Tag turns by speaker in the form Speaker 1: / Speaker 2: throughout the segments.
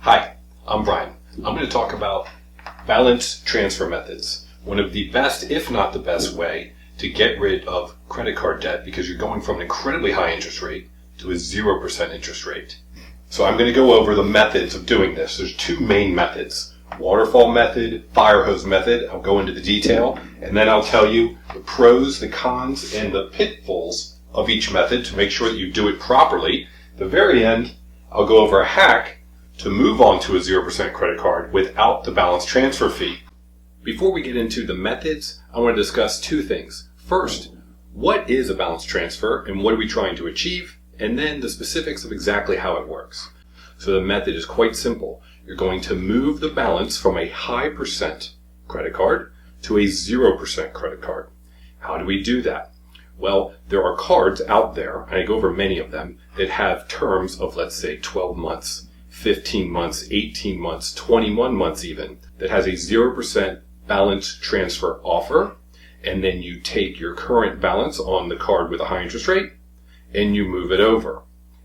Speaker 1: Hi, I'm Brian. I'm going to talk about balance transfer methods. One of the best, if not the best way to get rid of credit card debt because you're going from an incredibly high interest rate to a 0% interest rate. So I'm going to go over the methods of doing this. There's two main methods. Waterfall method, fire hose method. I'll go into the detail and then I'll tell you the pros, the cons, and the pitfalls of each method to make sure that you do it properly. At the very end, I'll go over a hack to move on to a 0% credit card without the balance transfer fee. Before we get into the methods, I want to discuss two things. First, what is a balance transfer and what are we trying to achieve? And then the specifics of exactly how it works. So the method is quite simple. You're going to move the balance from a high percent credit card to a 0% credit card. How do we do that? Well, there are cards out there, and I go over many of them, that have terms of, let's say, 12 months, 15 months, 18 months, 21 months even, that has a 0% balance transfer offer, and then you take your current balance on the card with a high interest rate, and you move it over.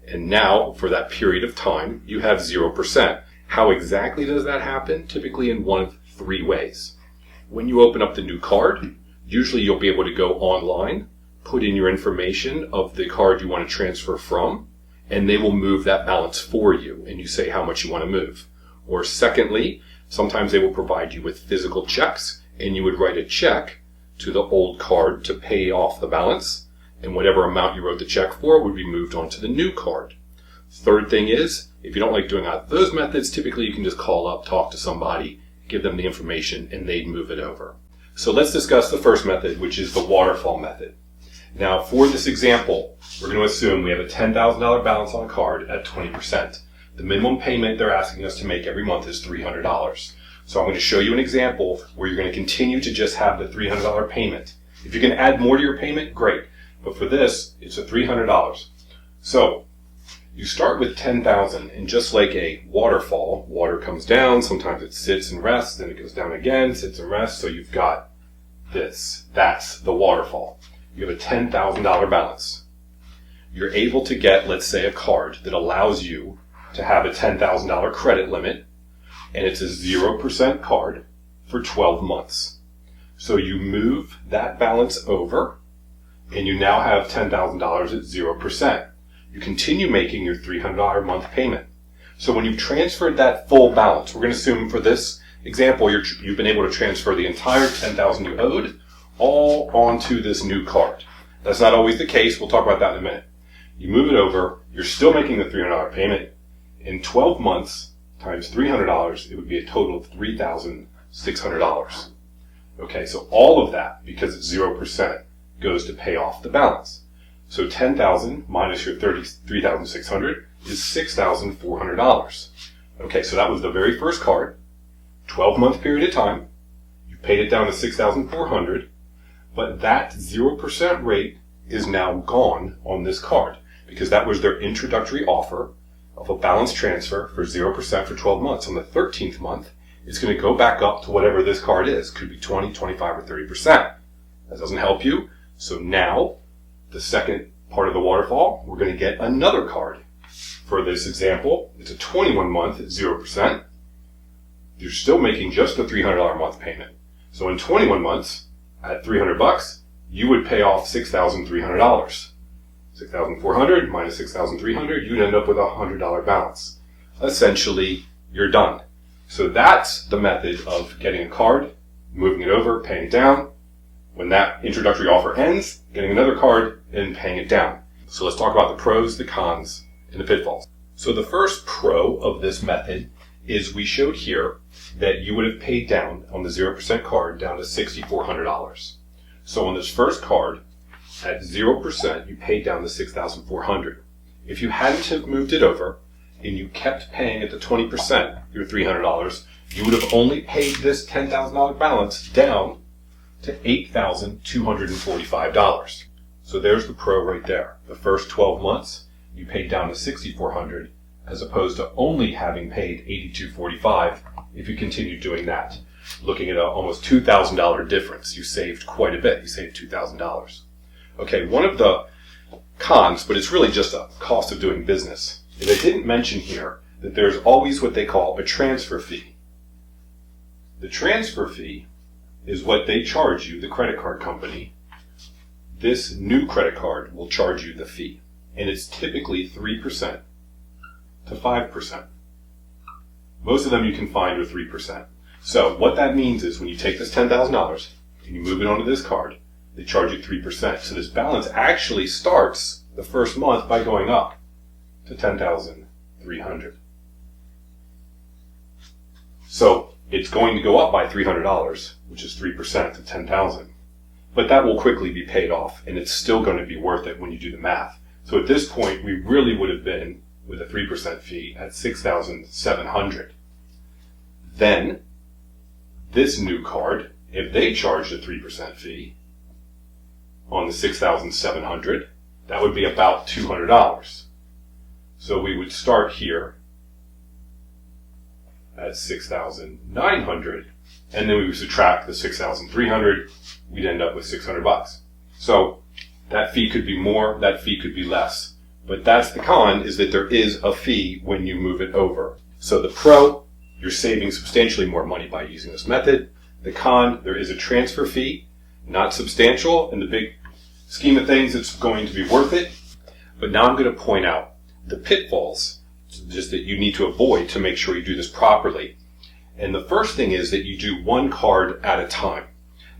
Speaker 1: And now, for that period of time, you have 0%. How exactly does that happen? Typically in one of three ways. When you open up the new card, usually you'll be able to go online, put in your information of the card you want to transfer from, and they will move that balance for you, and you say how much you want to move. Or secondly, sometimes they will provide you with physical checks, and you would write a check to the old card to pay off the balance, and whatever amount you wrote the check for would be moved onto the new card. Third thing is, if you don't like doing those methods, typically you can just call up, talk to somebody, give them the information, and they'd move it over. So let's discuss the first method, which is the waterfall method. Now, for this example, we're going to assume we have a $10,000 balance on a card at 20%. The minimum payment they're asking us to make every month is $300. So I'm going to show you an example where you're going to continue to just have the $300 payment. If you can add more to your payment, great. But for this, it's a $300. So you start with $10,000, and just like a waterfall, water comes down, sometimes it sits and rests, then it goes down again, sits and rests, so you've got this. That's the waterfall. You have a $10,000 balance. You're able to get, let's say, a card that allows you to have a $10,000 credit limit, and it's a 0% card for 12 months. So you move that balance over, and you now have $10,000 at 0%. You continue making your $300 a month payment. So when you've transferred that full balance, we're going to assume for this example, you've been able to transfer the entire $10,000 you owed all onto this new card. That's not always the case. We'll talk about that in a minute. You move it over. You're still making the $300 payment. In 12 months times $300, it would be a total of $3,600. Okay, so all of that, because it's 0%, goes to pay off the balance. So $10,000 minus your $3,600 is $6,400. Okay, so that was the very first card, 12-month period of time. You paid it down to $6,400, but that 0% rate is now gone on this card because that was their introductory offer of a balance transfer for 0% for 12 months. On the 13th month, it's going to go back up to whatever this card is. Could be 20, 25, or 30%. That doesn't help you. So now, the second part of the waterfall, we're going to get another card. For this example, it's a 21 month at 0%. You're still making just the $300 a month payment. So in 21 months, at $300, you would pay off $6,300. $6,400 minus $6,300, you'd end up with a $100 balance. Essentially, you're done. So that's the method of getting a card, moving it over, paying it down. When that introductory offer ends, getting another card and paying it down. So let's talk about the pros, the cons, and the pitfalls. So the first pro of this method is we showed here that you would have paid down on the 0% card down to $6,400. So on this first card, at 0%, you paid down to $6,400. If you hadn't have moved it over and you kept paying at the 20%, your $300, you would have only paid this $10,000 balance down to $8,245. So there's the pro right there. The first 12 months, you paid down to $6,400 as opposed to only having paid $8,245 if you continued doing that. Looking at an almost $2,000 difference, you saved quite a bit. You saved $2,000. Okay, one of the cons, but it's really just a cost of doing business, is I didn't mention here that there's always what they call a transfer fee. The transfer fee is what they charge you, the credit card company. This new credit card will charge you the fee, and it's typically 3% to 5%. Most of them you can find are 3%. So what that means is when you take this $10,000 and you move it onto this card, they charge you 3%. So this balance actually starts the first month by going up to $10,300. So it's going to go up by $300, which is 3% to $10,000. But that will quickly be paid off, and it's still going to be worth it when you do the math. So at this point, we really would have been, with a 3% fee, at $6,700. Then, this new card, if they charged a 3% fee on the $6,700, that would be about $200. So we would start here at $6,900, and then we would subtract the $6,300, we'd end up with $600. So that fee could be more, that fee could be less. But that's the con, is that there is a fee when you move it over. So the pro, you're saving substantially more money by using this method. The con, there is a transfer fee, not substantial. In the big scheme of things, it's going to be worth it. But now I'm going to point out the pitfalls, just that you need to avoid to make sure you do this properly. And the first thing is that you do one card at a time.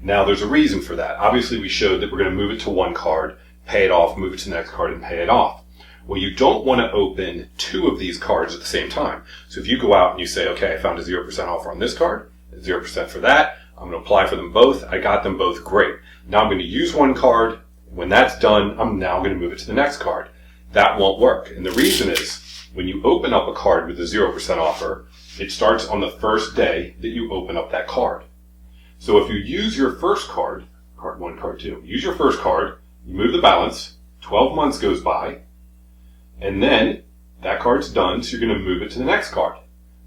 Speaker 1: Now there's a reason for that. Obviously we showed that we're going to move it to one card, pay it off, move it to the next card, and pay it off. Well, you don't want to open two of these cards at the same time. So if you go out and you say, okay, I found a 0% offer on this card, 0% for that, I'm going to apply for them both, I got them both, great. Now I'm going to use one card. When that's done, I'm now going to move it to the next card. That won't work. And the reason is, when you open up a card with a 0% offer, it starts on the first day that you open up that card. So if you use your first card, card 1, card 2, use your first card, you move the balance, 12 months goes by, and then that card's done, so you're going to move it to the next card.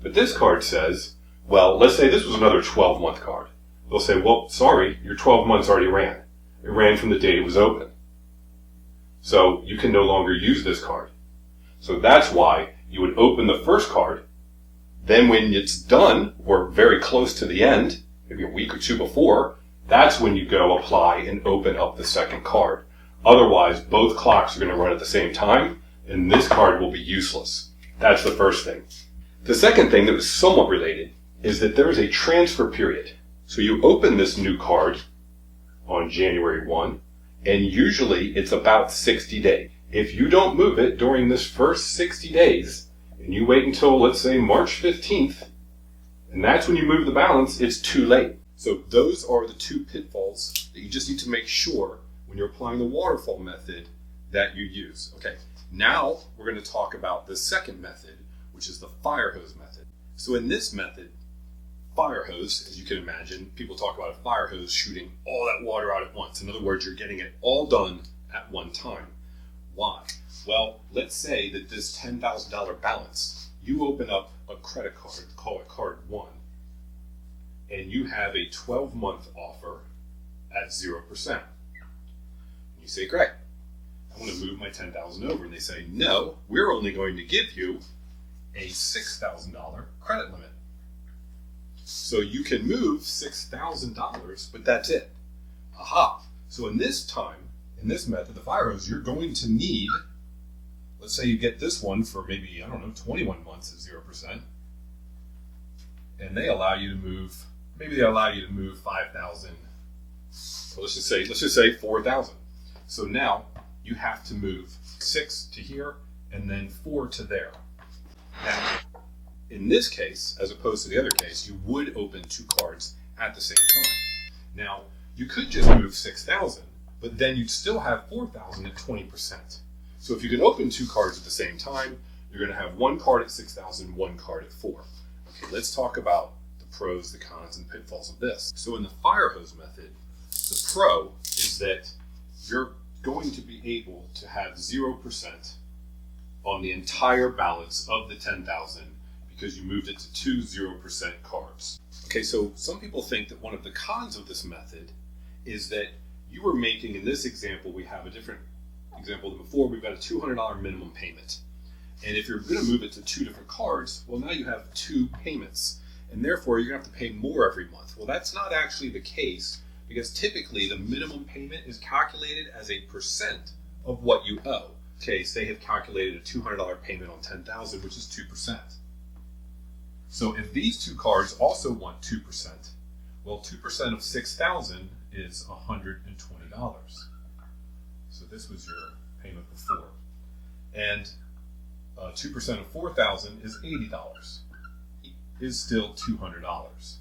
Speaker 1: But this card says, well, let's say this was another 12-month card. They'll say, well, sorry, your 12 months already ran. It ran from the date it was open. So you can no longer use this card. So that's why you would open the first card, then when it's done, or very close to the end, maybe a week or two before, that's when you go apply and open up the second card. Otherwise, both clocks are going to run at the same time, and this card will be useless. That's the first thing. The second thing that is somewhat related is that there is a transfer period. So you open this new card on January 1, and usually it's about 60 days. If you don't move it during this first 60 days, and you wait until, let's say, March 15th, and that's when you move the balance, it's too late. So those are the two pitfalls that you just need to make sure when you're applying the waterfall method that you use. Okay, now we're going to talk about the second method, which is the fire hose method. So in this method, fire hose, as you can imagine, people talk about a fire hose shooting all that water out at once. In other words, you're getting it all done at one time. Why? Well, let's say that this $10,000 balance, you open up a credit card, call it card 1, and you have a 12-month offer at 0%. You say, great, I want to move my $10,000 over. And they say, no, we're only going to give you a $6,000 credit limit. So you can move $6,000, but that's it. Aha. So in this method, the fire hose, you're going to need, let's say you get this one for maybe, 21 months at 0%. And they allow you to move, maybe they allow you to move 5,000. So let's just say 4,000. So now you have to move 6 to here and then 4 to there. Now, in this case, as opposed to the other case, you would open two cards at the same time. Now, you could just move 6,000, but then you'd still have 4,000 at 20%. So if you can open two cards at the same time, you're going to have one card at 6,000, one card at 4. Okay, let's talk about the pros, the cons, and pitfalls of this. So in the fire hose method, the pro is that you're going to be able to have 0% on the entire balance of the 10,000 because you moved it to two 0% cards. Okay, so some people think that one of the cons of this method is that you were making, in this example, we have a different example than before, we've got a $200 minimum payment. And if you're going to move it to 2 different cards, well, now you have 2 payments. And therefore, you're going to have to pay more every month. Well, that's not actually the case, because typically the minimum payment is calculated as a percent of what you owe. Okay, say have calculated a $200 payment on $10,000, which is 2%. So if these 2 cards also want 2%, well, 2% of $6,000 is $120. So this was your payment before. And 2% of $4,000 is $80. Is still $200.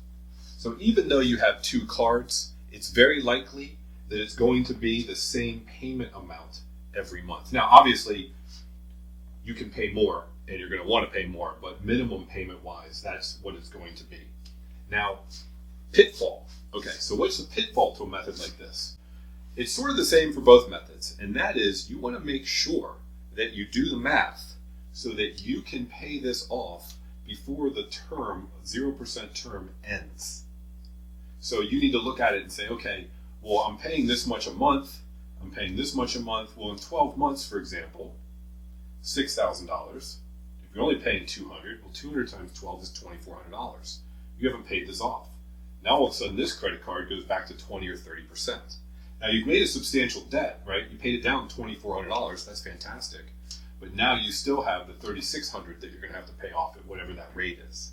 Speaker 1: So even though you have 2 cards, it's very likely that it's going to be the same payment amount every month. Now, obviously, you can pay more, and you're going to want to pay more, but minimum payment-wise, that's what it's going to be. Now, pitfall. Okay, so what's the pitfall to a method like this? It's sort of the same for both methods, and that is you want to make sure that you do the math so that you can pay this off before the term, 0% term, ends. So you need to look at it and say, okay, well, I'm paying this much a month, I'm paying this much a month. Well, in 12 months, for example, $6,000. If you're only paying $200, well, 200 times 12 is $2,400. You haven't paid this off. Now, all of a sudden, this credit card goes back to 20 or 30%. Now, you've made a substantial debt, right? You paid it down $2,400. That's fantastic. But now you still have the $3,600 that you're going to have to pay off at whatever that rate is,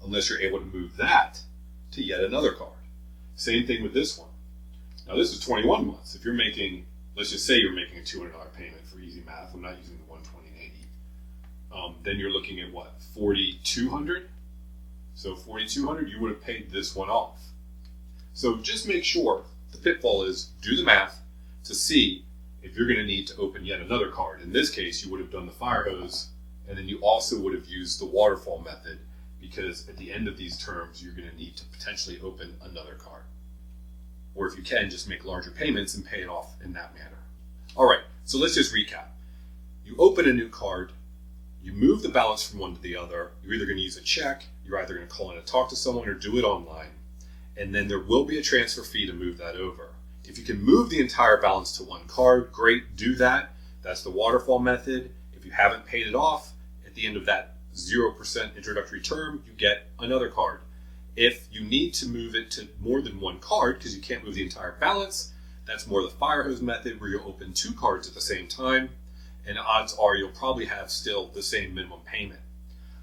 Speaker 1: unless you're able to move that to yet another card. Same thing with this one. Now, this is 21 months. If you're making, let's just say you're making a $200 payment for easy math. I'm not using the 120 and 80. Then you're looking at what, 4,200? So 4,200, you would have paid this one off. So just make sure, the pitfall is do the math to see if you're going to need to open yet another card. In this case, you would have done the fire hose, and then you also would have used the waterfall method, because at the end of these terms, you're going to need to potentially open another card. Or if you can, just make larger payments and pay it off in that manner. All right, so let's just recap. You open a new card, you move the balance from one to the other. You're either going to use a check, you're either going to call in and talk to someone, or do it online. And then there will be a transfer fee to move that over. If you can move the entire balance to one card, great, do that. That's the waterfall method. If you haven't paid it off, at the end of that 0% introductory term, you get another card. If you need to move it to more than one card, because you can't move the entire balance, that's more the fire hose method, where you'll open 2 cards at the same time, and odds are you'll probably have still the same minimum payment.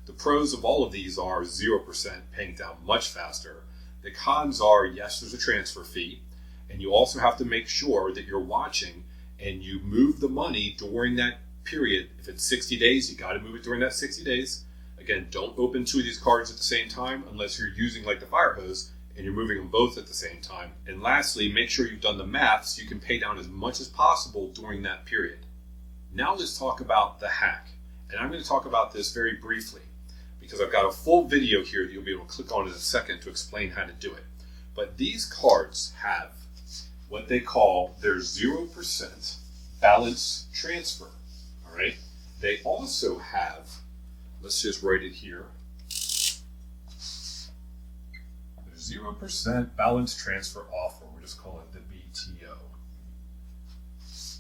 Speaker 1: The pros of all of these are 0%, paying down much faster. The cons are, yes, there's a transfer fee, and you also have to make sure that you're watching and you move the money during that period. If it's 60 days, you got to move it during that 60 days. Again, don't open 2 of these cards at the same time unless you're using like the fire hose and you're moving them both at the same time. And lastly, make sure you've done the math so you can pay down as much as possible during that period. Now let's talk about the hack. And I'm going to talk about this very briefly because I've got a full video here that you'll be able to click on in a second to explain how to do it. But these cards have what they call their 0% balance transfer. All right. They also have, let's just write it here, their 0% balance transfer offer. We'll just call it the BTO.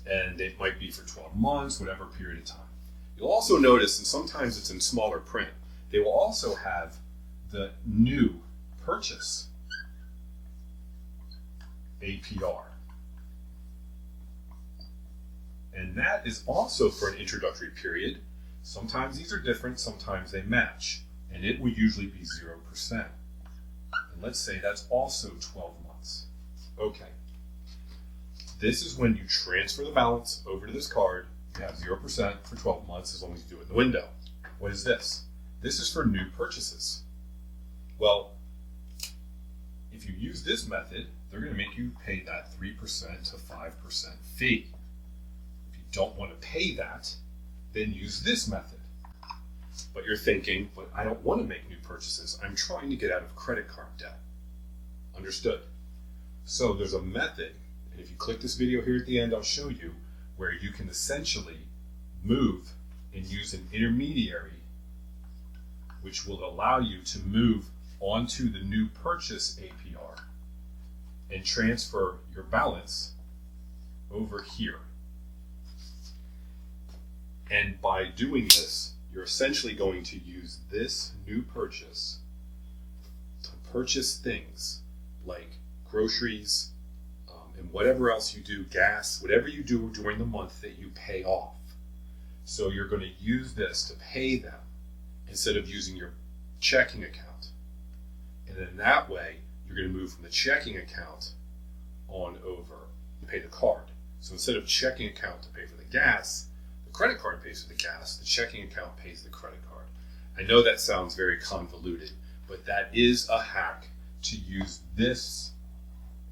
Speaker 1: And it might be for 12 months, whatever period of time. You'll also notice, and sometimes it's in smaller print, they will also have the new purchase APR. And that is also for an introductory period. Sometimes these are different, sometimes they match. And it will usually be 0%. And let's say that's also 12 months. Okay. This is when you transfer the balance over to this card. You have 0% for 12 months as long as you do it in the window. What is this? This is for new purchases. Well, if you use this method, they're going to make you pay that 3% to 5% fee. If you don't want to pay that, then use this method. But you're thinking, but I don't want to make new purchases. I'm trying to get out of credit card debt. Understood. So there's a method, and if you click this video here at the end, I'll show you where you can essentially move and use an intermediary, which will allow you to move onto the new purchase APR and transfer your balance over here. And by doing this, you're essentially going to use this new purchase to purchase things like groceries and whatever else you do, gas, whatever you do during the month that you pay off. So you're going to use this to pay them instead of using your checking account. And then that way, you're going to move from the checking account on over to pay the card. So instead of checking account to pay for the gas, the credit card pays for the gas, the checking account pays the credit card. I know that sounds very convoluted, but that is a hack to use this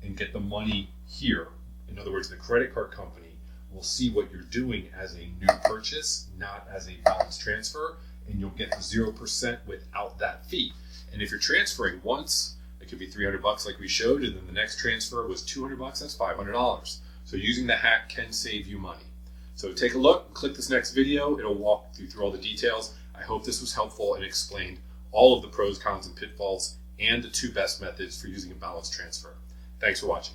Speaker 1: and get the money here. In other words, the credit card company will see what you're doing as a new purchase, not as a balance transfer, and you'll get the 0% without that fee. And if you're transferring once, it could be $300 like we showed, and then the next transfer was $200, that's $500. So using the hack can save you money. So take a look, click this next video, it'll walk you through all the details. I hope this was helpful and explained all of the pros, cons, and pitfalls, and the 2 best methods for using a balance transfer. Thanks for watching.